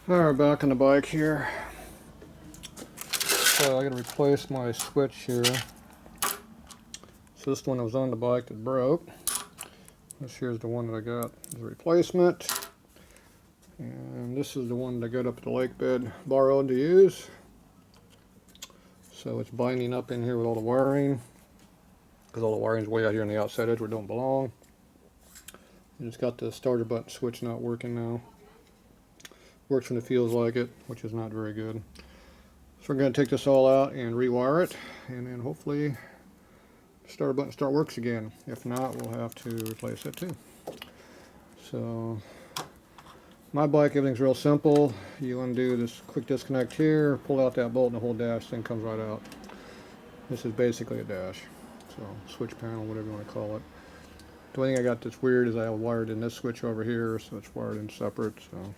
Alright, back on the bike here. So I gotta replace my switch here. So this one that was on the bike that broke. This here's the one that I got as a replacement. And this is the one that I got up at the lake bed borrowed to use. So it's binding up in here with all the wiring, because all the wiring's way out here on the outside edge where it don't belong. And it's got the starter button switch not working now. Works when it feels like it, which is not very good. So we're going to take this all out and rewire it, and then hopefully the starter button works again. If not, we'll have to replace it too. So my bike, everything's real simple. You undo this quick disconnect here, pull out that bolt, and the whole dash thing comes right out. This is basically a dash. So switch panel, whatever you want to call it. The only thing I got that's weird is I wired in this switch over here, so it's wired in separate. So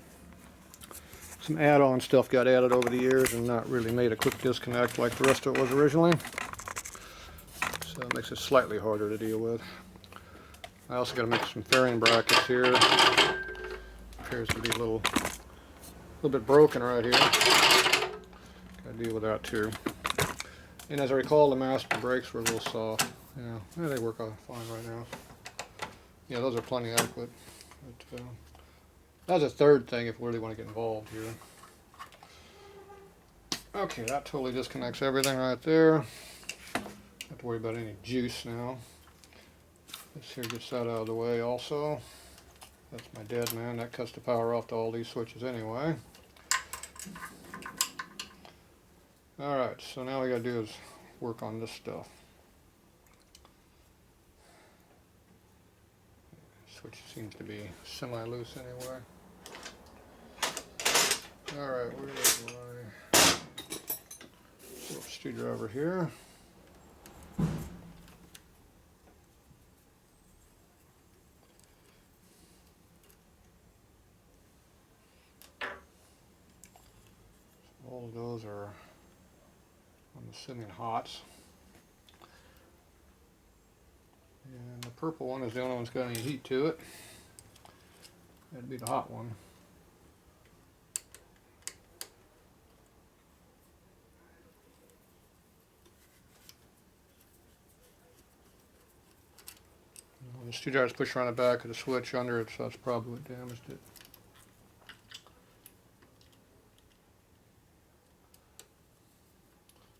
some add-on stuff got added over the years and not really made a quick disconnect like the rest of it was originally. So it makes it slightly harder to deal with. I also got to make some fairing brackets here. Appears to be a little bit broken right here. Got to deal with that too. And as I recall, the master brakes were a little soft. Yeah, they work out fine right now. Yeah, those are plenty adequate. But, that's a third thing if we really want to get involved here. Okay, that totally disconnects everything right there. Don't have to worry about any juice now. This here gets that out of the way also. That's my dead man. That cuts the power off to all these switches anyway. Alright, so now we gotta do is work on this stuff. Switch seems to be semi-loose anyway. Alright, where's my little screwdriver here? All of those are, I'm assuming, hots. And the purple one is the only one that's got any heat to it. That'd be the hot one. The screwdriver's pushed around the back of the switch under it, so that's probably what damaged it.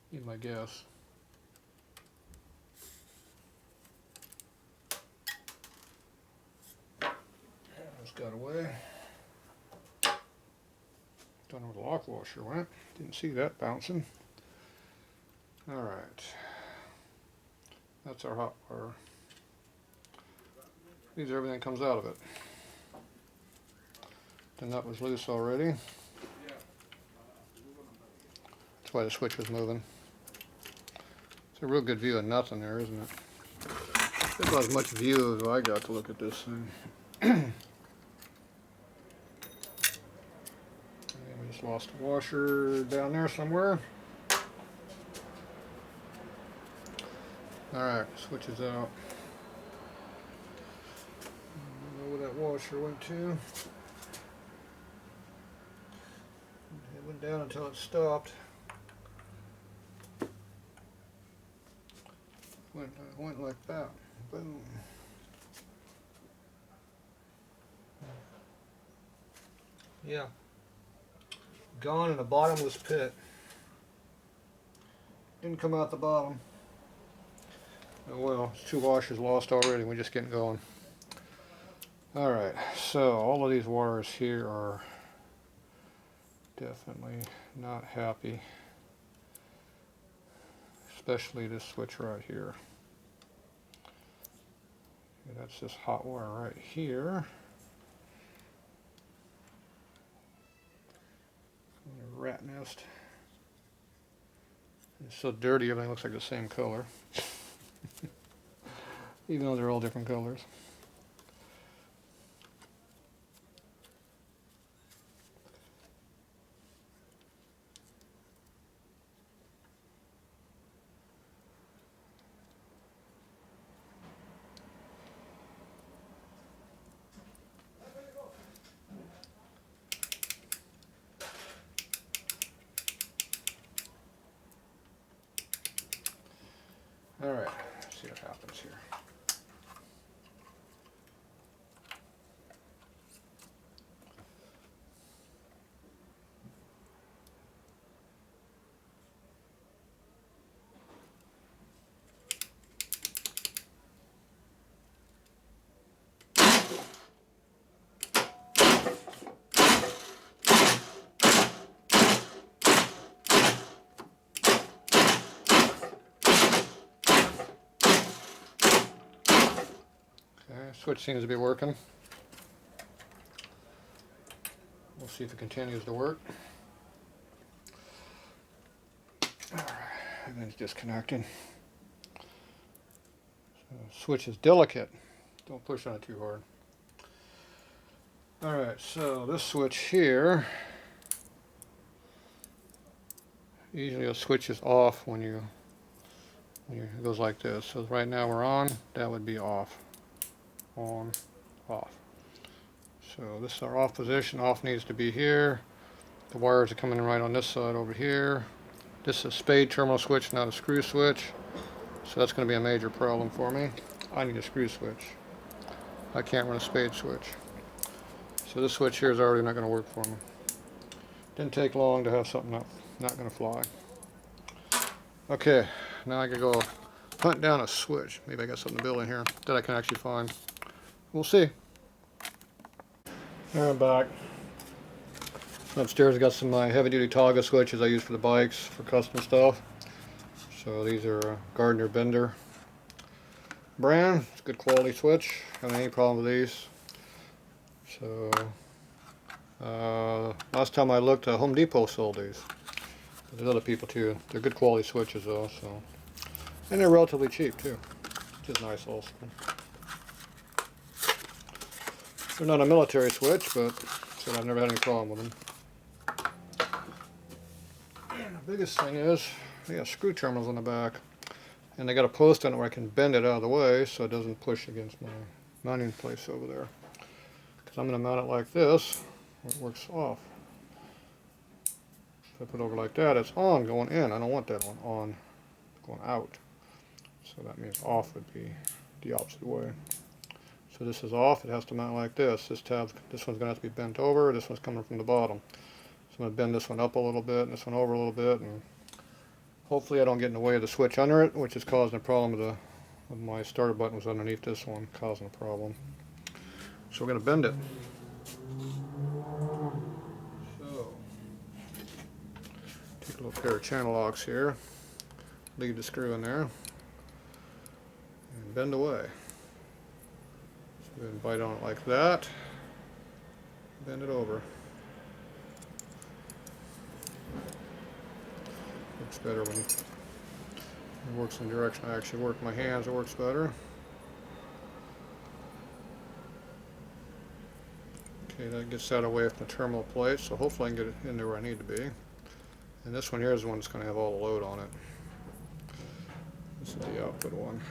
Be my guess. Just got away. Don't know where the lock washer went. Didn't see that bouncing. Alright. That's our hot wire. These everything comes out of it. The nut was loose already. That's why the switch was moving. It's a real good view of nothing there, isn't it? That's about as much view as I got to look at this thing. And we just lost the washer down there somewhere. Alright, switch is out. I don't know where that washer went to. It went down until it stopped. Went like that. Boom. Yeah. Gone in a bottomless pit. Didn't come out the bottom. Oh well, it's 2 washers lost already. We're just getting going. Alright, so all of these wires here are definitely not happy. Especially this switch right here. Okay, that's this hot wire right here. A rat nest. It's so dirty, everything looks like the same color. Even though they're all different colors. happens here. Switch seems to be working. We'll see if it continues to work. Alright, everything's disconnecting. So, switch is delicate. Don't push on it too hard. Alright, so this switch here, usually a switch is off when it goes like this. So right now we're on, that would be off. On, off. So this is our off position. Off needs to be here. The wires are coming in right on this side over here. This is a spade terminal switch, not a screw switch. So that's going to be a major problem for me. I need a screw switch. I can't run a spade switch. So this switch here is already not going to work for me. Didn't take long to have something not going to fly. Okay, now I can go hunt down a switch. Maybe I got something to build in here that I can actually find. We'll see. Alright, I'm back. Upstairs I got some heavy duty Targa switches I use for the bikes, for custom stuff. So these are Gardner Bender brand. It's a good quality switch. Don't have any problem with these. So last time I looked, Home Depot sold these. But there's other people too. They're good quality switches though, so, and they're relatively cheap too, which is nice also. They're not a military switch, but so I've never had any problem with them. And the biggest thing is they got screw terminals on the back, and they got a post on it where I can bend it out of the way so it doesn't push against my mounting place over there. Because I'm going to mount it like this, where it works off. If I put it over like that, it's on going in. I don't want that one on going out. So that means off would be the opposite way. So this is off, it has to mount like this. This one's going to have to be bent over, this one's coming from the bottom. So I'm going to bend this one up a little bit and this one over a little bit, and hopefully I don't get in the way of the switch under it, which is causing a problem with my starter button was underneath this one, causing a problem. So we're going to bend it. So, take a little pair of channel locks here, leave the screw in there, and bend away. Then bite on it like that, bend it over. Looks better when it works in the direction I actually work my hands, it works better. Okay, that gets that away from the terminal plate, so hopefully I can get it in there where I need to be. And this one here is the one that's going to have all the load on it. This is the output one.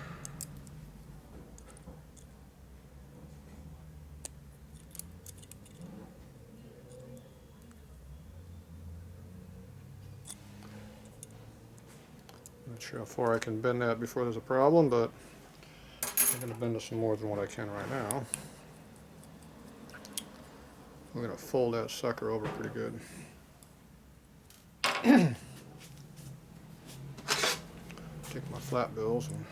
Not sure how far I can bend that before there's a problem, but I'm going to bend it some more than what I can right now. We're going to fold that sucker over pretty good. Take my flat bills and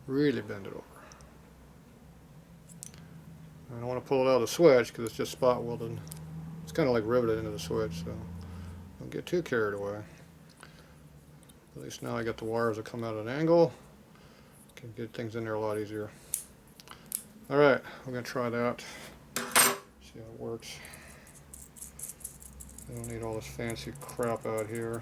really bend it over. I don't want to pull it out of the switch because it's just spot welded. It's kind of like riveted into the switch, so don't get too carried away. At least now I got the wires that come out at an angle. Can get things in there a lot easier. Alright, we're going to try that. See how it works. I don't need all this fancy crap out here.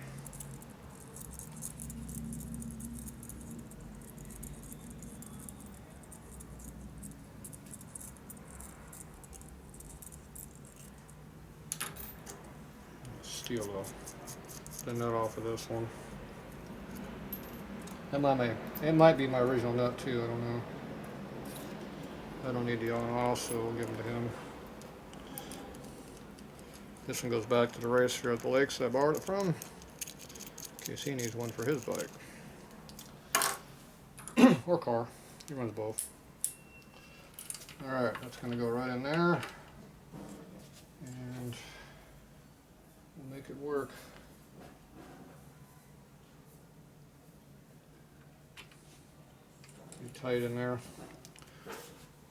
Steel though. Bend that off of this one. It might be my original nut too, I don't know. I don't need the on-off, so we'll give them to him. This one goes back to the racer at the lakes that I borrowed it from, in case he needs one for his bike. or car. He runs both. Alright, that's going to go right in there. And we'll make it work. Be tight in there.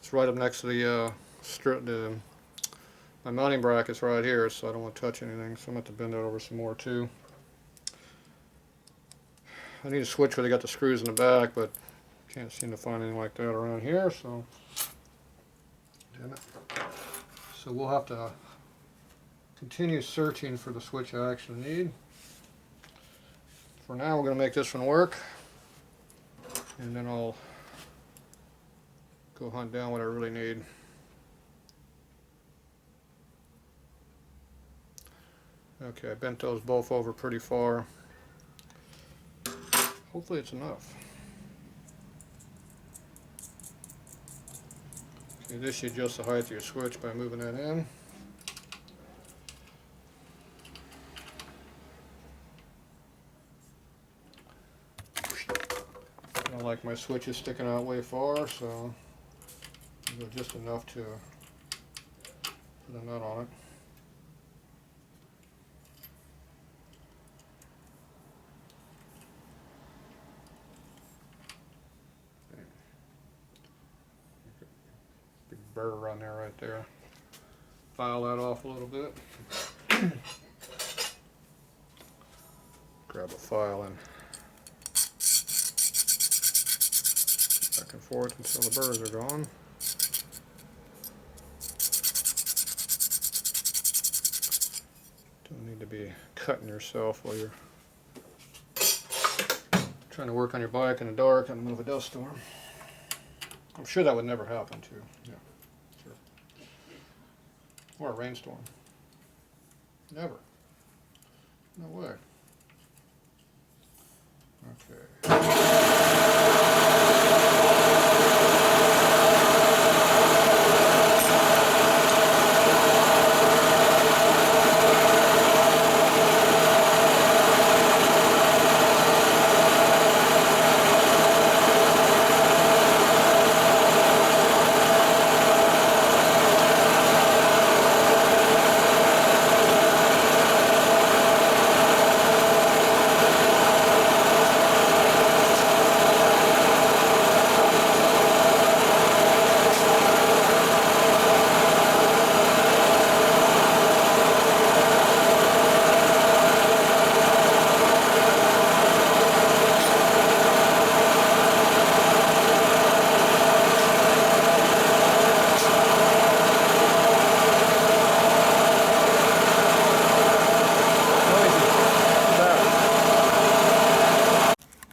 It's right up next to the my mounting bracket's right here, so I don't want to touch anything, so I'm going to have to bend that over some more too. I need a switch where they got the screws in the back, but can't seem to find anything like that around here, so damn it. So we'll have to continue searching for the switch I actually need. For now, we're going to make this one work, and then I'll go hunt down what I really need. Okay, I bent those both over pretty far. Hopefully it's enough. Okay, this you adjust the height of your switch by moving that in. I don't like my switches sticking out way far, so I'll go just enough to put a nut on it. Big burr around there right there. File that off a little bit. Grab a file and back and forth until the burrs are gone. Don't need to be cutting yourself while you're trying to work on your bike in the dark in the middle of a dust storm. I'm sure that would never happen too. Yeah, sure. Or a rainstorm. Never. No way. Okay.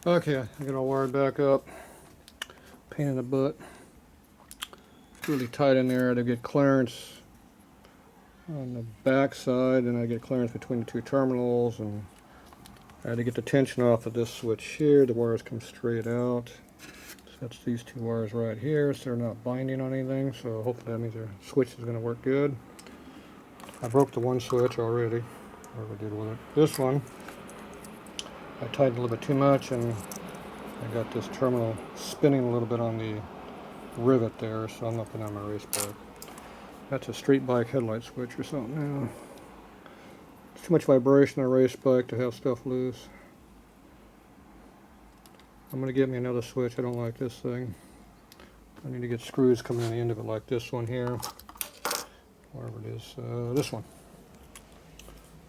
Okay, I got all wired back up. Pain in the butt. It's really tight in there to get clearance on the back side, and I get clearance between the two terminals, and I had to get the tension off of this switch here. The wires come straight out. So that's these two wires right here, so they're not binding on anything, so hopefully that means the switch is going to work good. I broke the one switch already, whatever I did with it. This one, I tightened a little bit too much, and I got this terminal spinning a little bit on the rivet there, so I'm not putting on my race bike. That's a street bike headlight switch or something now. It's too much vibration on a race bike to have stuff loose. I'm going to get me another switch. I don't like this thing. I need to get screws coming in the end of it like this one here. Whatever it is. This one.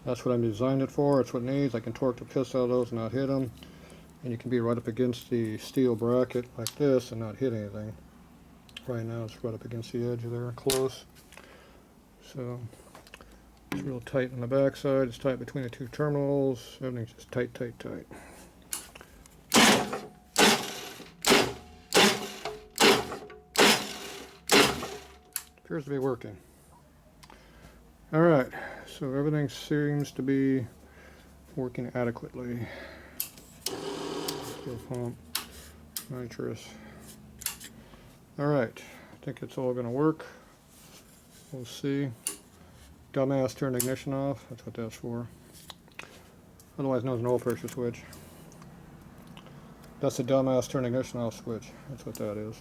That's what I designed it for. It's what it needs. I can torque the piss out of those and not hit them. And you can be right up against the steel bracket like this and not hit anything. Right now it's right up against the edge there, close. So it's real tight on the back side. It's tight between the two terminals. Everything's just tight, tight, tight. Appears to be working. Alright, so everything seems to be working adequately. Fuel pump, nitrous. Alright, I think it's all going to work. We'll see. Dumbass turned ignition off. That's what that's for. Otherwise known as an oil pressure switch. That's the dumbass turn ignition off switch. That's what that is.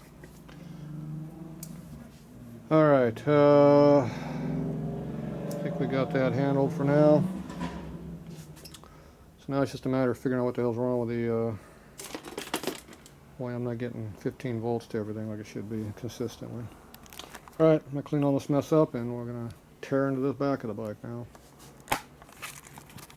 Alright, I think we got that handled for now. So now it's just a matter of figuring out what the hell's wrong with the, why I'm not getting 15 volts to everything like it should be consistently. Alright, I'm going to clean all this mess up and we're going to tear into the back of the bike now.